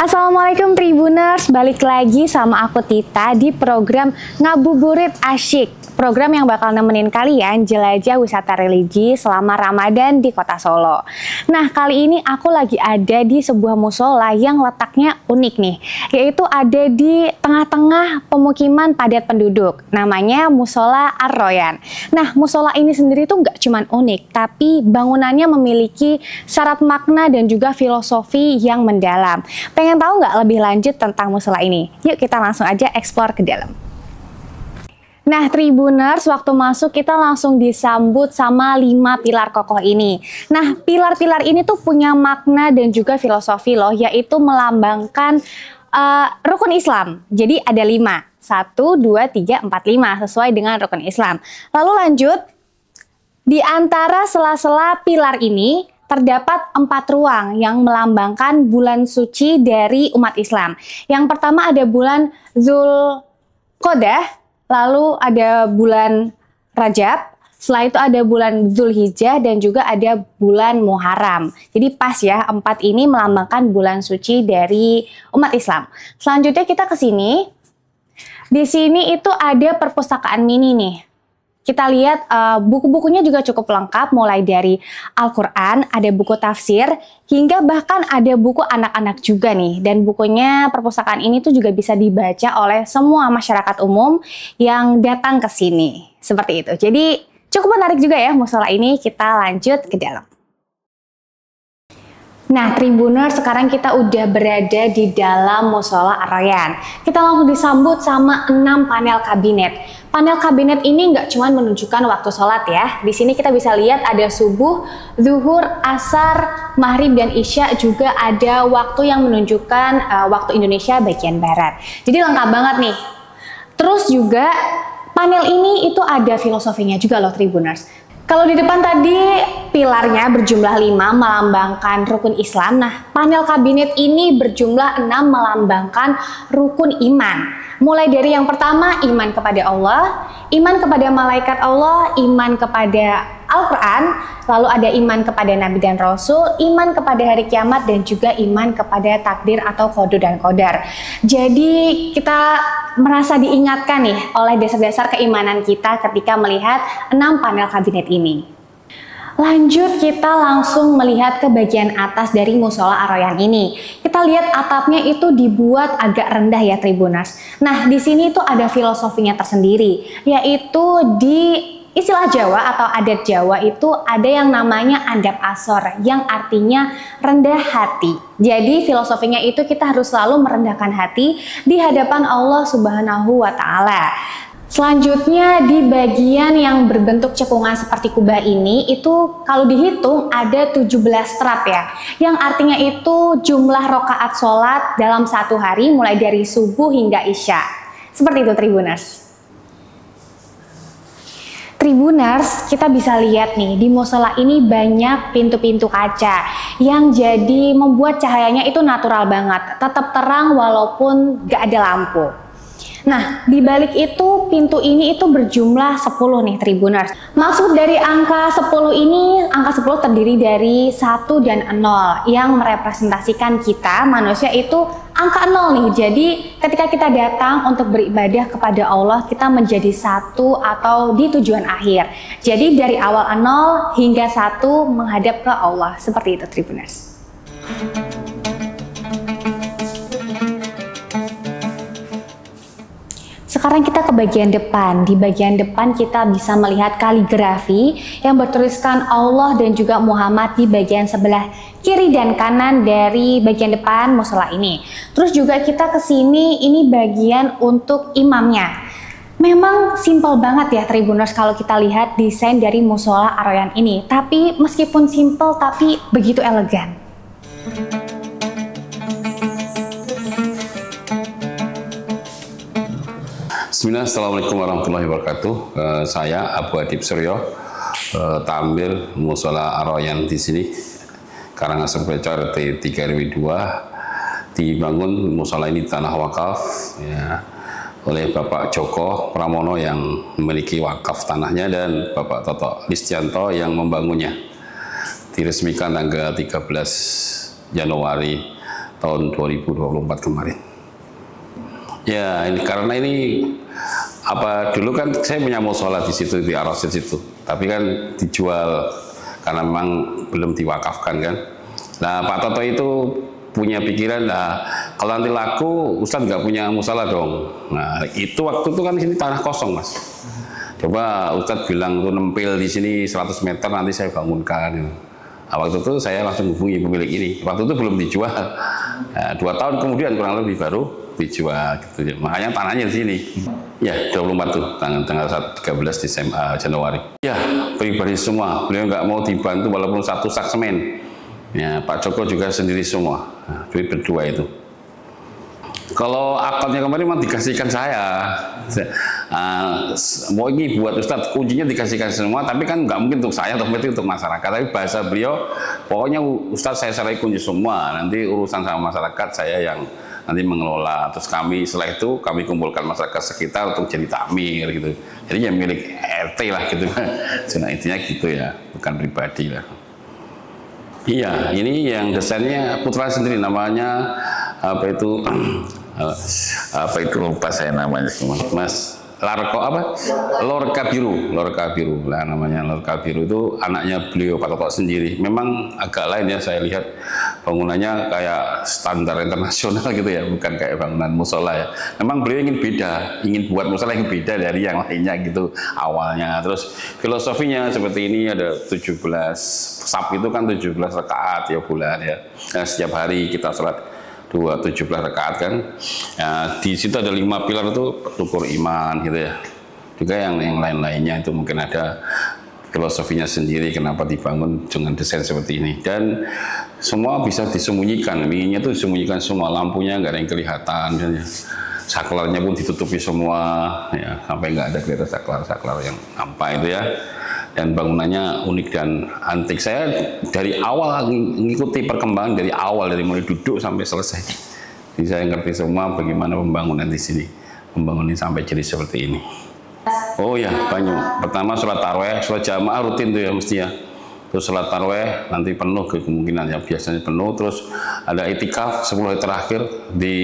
Assalamualaikum Tribuners, balik lagi sama aku Tita di program Ngabuburit Asyik. Program yang bakal nemenin kalian jelajah wisata religi selama Ramadan di kota Solo. Nah, kali ini aku lagi ada di sebuah musola yang letaknya unik nih, yaitu ada di tengah-tengah pemukiman padat penduduk. Namanya Musola Ar-Royan. Nah, musola ini sendiri tuh nggak cuman unik, tapi bangunannya memiliki syarat makna dan juga filosofi yang mendalam. Pengen tahu nggak lebih lanjut tentang musola ini? Yuk kita langsung aja explore ke dalam. Nah, Tribuners, waktu masuk kita langsung disambut sama 5 pilar kokoh ini. Nah, pilar-pilar ini tuh punya makna dan juga filosofi loh, yaitu melambangkan rukun Islam. Jadi ada 5. 1, 2, 3, 4, 5 sesuai dengan rukun Islam. Lalu lanjut, di antara sela-sela pilar ini terdapat 4 ruang yang melambangkan bulan suci dari umat Islam. Yang pertama ada bulan Zulqa'dah, lalu ada bulan Rajab, setelah itu ada bulan Zulhijjah dan juga ada bulan Muharram. Jadi pas ya, 4 ini melambangkan bulan suci dari umat Islam. Selanjutnya kita ke sini. Di sini itu ada perpustakaan mini nih. Kita lihat buku-bukunya juga cukup lengkap, mulai dari Al-Quran, ada buku tafsir, hingga bahkan ada buku anak-anak juga nih. Dan bukunya perpustakaan ini tuh juga bisa dibaca oleh semua masyarakat umum yang datang ke sini. Seperti itu. Jadi cukup menarik juga ya musola ini. Kita lanjut ke dalam. Nah, Tribuners, sekarang kita udah berada di dalam Musola Ar-Royan. Kita langsung disambut sama 6 panel kabinet. Panel kabinet ini nggak cuma menunjukkan waktu sholat ya. Di sini kita bisa lihat ada subuh, zuhur, asar, maghrib, dan isya. Juga ada waktu yang menunjukkan waktu Indonesia bagian barat. Jadi lengkap banget nih. Terus juga panel ini itu ada filosofinya juga loh, Tribuners. Kalau di depan tadi pilarnya berjumlah 5 melambangkan rukun Islam. Nah, panel kabinet ini berjumlah 6 melambangkan rukun iman. Mulai dari yang pertama, iman kepada Allah, iman kepada malaikat Allah, iman kepada Al-Quran, lalu ada iman kepada Nabi dan Rasul, iman kepada hari kiamat, dan juga iman kepada takdir atau qada dan qadar. Jadi kita merasa diingatkan nih oleh dasar-dasar keimanan kita ketika melihat 6 panel kabinet ini. Lanjut, kita langsung melihat ke bagian atas dari Musola Ar-Royan ini. Kita lihat atapnya itu dibuat agak rendah ya, Tribuners. Nah, di sini tuh ada filosofinya tersendiri, yaitu di istilah Jawa atau adat Jawa itu ada yang namanya andap asor, yang artinya rendah hati. Jadi filosofinya itu kita harus selalu merendahkan hati di hadapan Allah Subhanahu wa Ta'ala. Selanjutnya di bagian yang berbentuk cekungan seperti kubah ini itu kalau dihitung ada 17 trap ya, yang artinya itu jumlah rokaat sholat dalam satu hari mulai dari subuh hingga isya. Seperti itu, Tribuners. Tribuners, kita bisa lihat nih di musola ini banyak pintu-pintu kaca yang jadi membuat cahayanya itu natural banget, tetap terang walaupun gak ada lampu. Nah, di balik itu pintu ini itu berjumlah 10 nih, Tribuners. Maksud dari angka 10 ini, angka 10 terdiri dari 1 dan 0 yang merepresentasikan kita manusia itu angka 0 nih. Jadi ketika kita datang untuk beribadah kepada Allah, kita menjadi 1 atau di tujuan akhir. Jadi dari awal 0 hingga 1 menghadap ke Allah. Seperti itu, Tribuners. Sekarang kita ke bagian depan. Di bagian depan kita bisa melihat kaligrafi yang bertuliskan Allah dan juga Muhammad di bagian sebelah kiri dan kanan dari bagian depan musola ini. Terus juga kita ke sini, ini bagian untuk imamnya. Memang simpel banget ya Tribuners kalau kita lihat desain dari musola Ar-Rayyan ini. Tapi meskipun simpel tapi begitu elegan. Bismillah, Assalamualaikum warahmatullahi wabarakatuh. Saya Abu Adib Suryo, Tamir Musola Ar-Rayyan di sini, Karangasem Plecor RT 3 RW 2. Dibangun musola ini tanah wakaf ya, oleh Bapak Joko Pramono yang memiliki wakaf tanahnya dan Bapak Toto Listianto yang membangunnya. Diresmikan tanggal 13 Januari tahun 2024 kemarin. Ya, karena ini dulu kan saya punya musola di situ di Ar-Rasyid situ, tapi kan dijual karena memang belum diwakafkan kan. Nah, Pak Toto itu punya pikiran, kalau nanti laku Ustadz nggak punya musola dong. Nah, itu waktu itu kan sini tanah kosong Mas. Coba Ustadz bilang tuh nempel di sini 100 meter nanti saya bangunkan. Nah, waktu itu saya langsung hubungi pemilik ini. Waktu itu belum dijual. Nah, 2 tahun kemudian kurang lebih baru dijual gitu ya. Makanya tanahnya di sini. Ya, 24 tuh tanggal 13 Desember Januari. Ya, pribadi semua. Beliau nggak mau dibantu walaupun 1 sak semen. Ya, Pak Joko juga sendiri semua. Nah, duit berdua itu. Kalau akadnya kemarin memang dikasihkan saya. Mau ini buat Ustadz, kuncinya dikasihkan semua, tapi kan nggak mungkin untuk saya, tapi untuk masyarakat. Tapi bahasa beliau, pokoknya Ustadz saya serai kunci semua. Nanti urusan sama masyarakat saya yang nanti mengelola. Terus kami setelah itu kami kumpulkan masyarakat sekitar untuk jadi takmir gitu. Jadi yang milik RT lah gitu. Nah, intinya gitu ya, bukan pribadi lah. Iya, ini yang desainnya putra sendiri, namanya lupa saya namanya Mas Lorca Biru lah namanya. Lorca Biru itu anaknya beliau Pak Toto sendiri. Memang agak lain ya, saya lihat bangunannya kayak standar internasional gitu ya, bukan kayak bangunan musola ya. Memang beliau ingin beda, ingin buat musola yang beda dari yang lainnya gitu awalnya. Terus filosofinya seperti ini, ada 17 saf itu kan 17 rakaat ya bulan ya. Nah, setiap hari kita sholat 17 rakaat kan. Ya, di situ ada 5 pilar itu rukun iman gitu ya. Juga yang lain-lainnya itu mungkin ada filosofinya sendiri kenapa dibangun dengan desain seperti ini. Dan semua bisa disembunyikan, minyak itu disembunyikan semua, lampunya nggak ada yang kelihatan ya. Saklarnya pun ditutupi semua ya, sampai nggak ada kelihatan saklar yang nampak itu ya. Dan bangunannya unik dan antik. Saya dari awal mengikuti perkembangan dari awal, dari mulai duduk sampai selesai. Jadi saya ngerti semua bagaimana pembangunan di sini, pembangunan sampai jadi seperti ini. Oh ya, banyak. Pertama sholat taraweh, sholat jamaah rutin tuh ya mestinya. Terus sholat taraweh nanti penuh kemungkinan ya, biasanya penuh. Terus ada itikaf 10 hari terakhir. Di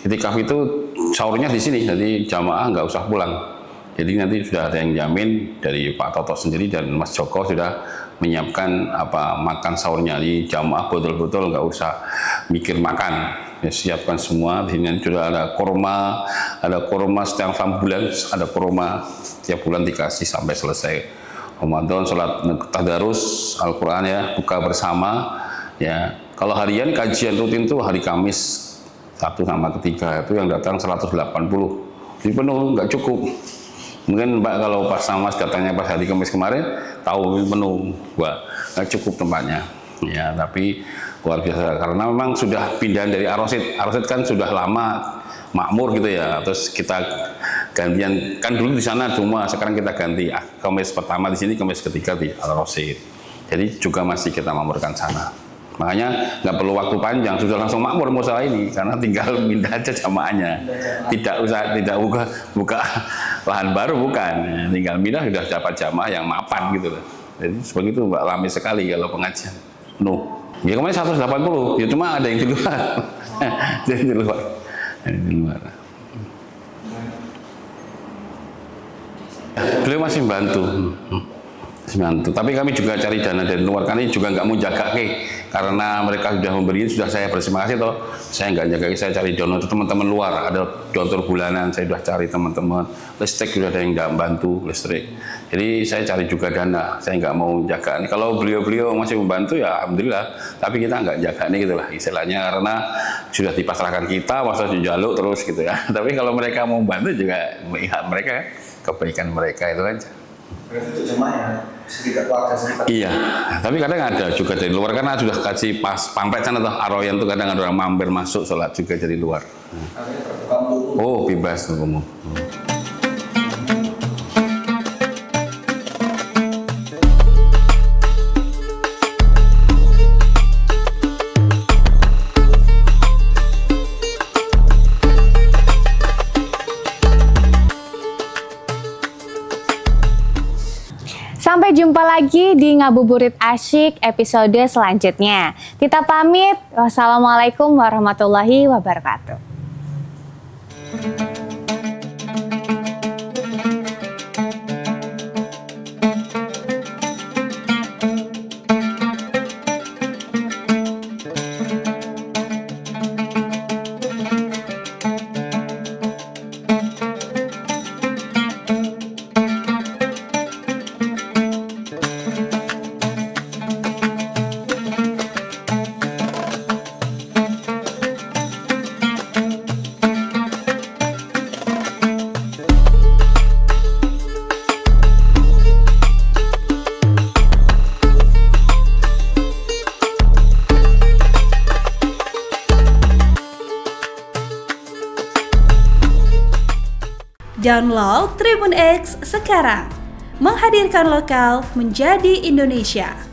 itikaf itu sahurnya di sini, jadi jamaah nggak usah pulang. Jadi nanti sudah ada yang jamin dari Pak Toto sendiri dan Mas Joko sudah menyiapkan makan sahurnya. Di jamaah betul-betul nggak usah mikir makan, ya, siapkan semua. Di sini sudah ada kurma setiap bulan, ada kurma tiap bulan dikasih sampai selesai Ramadan. Sholat tadarus Al-Quran ya, buka bersama ya. Kalau harian kajian rutin tuh hari Kamis 1 sama 3 itu yang datang 180. Jadi penuh, nggak cukup. Mungkin Mbak kalau pas sama datangnya pas hari Kamis kemarin tahu penuh, nggak cukup tempatnya ya. Tapi luar biasa karena memang sudah pindahan dari Ar-Rasyid. Ar-Rasyid kan sudah lama makmur gitu ya. Terus kita gantian, kan dulu di sana cuma, sekarang kita ganti Kamis pertama di sini, Kamis ketiga di Ar-Rasyid. Jadi juga masih kita makmurkan sana. Makanya nggak perlu waktu panjang, sudah langsung makmur musola ini karena tinggal pindah aja jamaahnya. Tidak buka lahan baru, bukan. Tinggal pindah sudah dapat jamaah yang mapan gitu loh. Jadi seperti itu Mbak, ramai sekali kalau pengajian. Ya kemarin 180, ya cuma ada yang di luar. Jadi di luar. Di luar. Beliau masih bantu. Tapi kami juga cari dana dari luar, karena juga nggak mau jaga karena mereka sudah memberi, sudah saya berterima kasih toh. Saya nggak jaga, saya cari donor teman-teman luar, ada donor bulanan, saya sudah cari teman-teman. Listrik sudah ada yang nggak bantu listrik. Jadi saya cari juga dana, saya nggak mau jaga. Kalau beliau-beliau masih membantu ya alhamdulillah, tapi kita nggak jaga nih gitulah istilahnya, karena sudah dipasrahkan kita, masa jaluk terus gitu ya. Tapi kalau mereka mau membantu juga melihat mereka, kebaikan mereka itu aja. Berarti itu jemaah ya, sekitar keluarga sekitar. Iya, tapi kadang ada juga dari luar, karena sudah kasih pas pamplet sana tuh Aroyan tuh kadang ada orang mampir masuk sholat juga dari luar. Artinya terbuka untuk umum. Oh bebas tuh umum. Sampai jumpa lagi di Ngabuburit Asyik episode selanjutnya. Kita pamit. Wassalamualaikum warahmatullahi wabarakatuh. Download Tribun X sekarang, menghadirkan lokal menjadi Indonesia.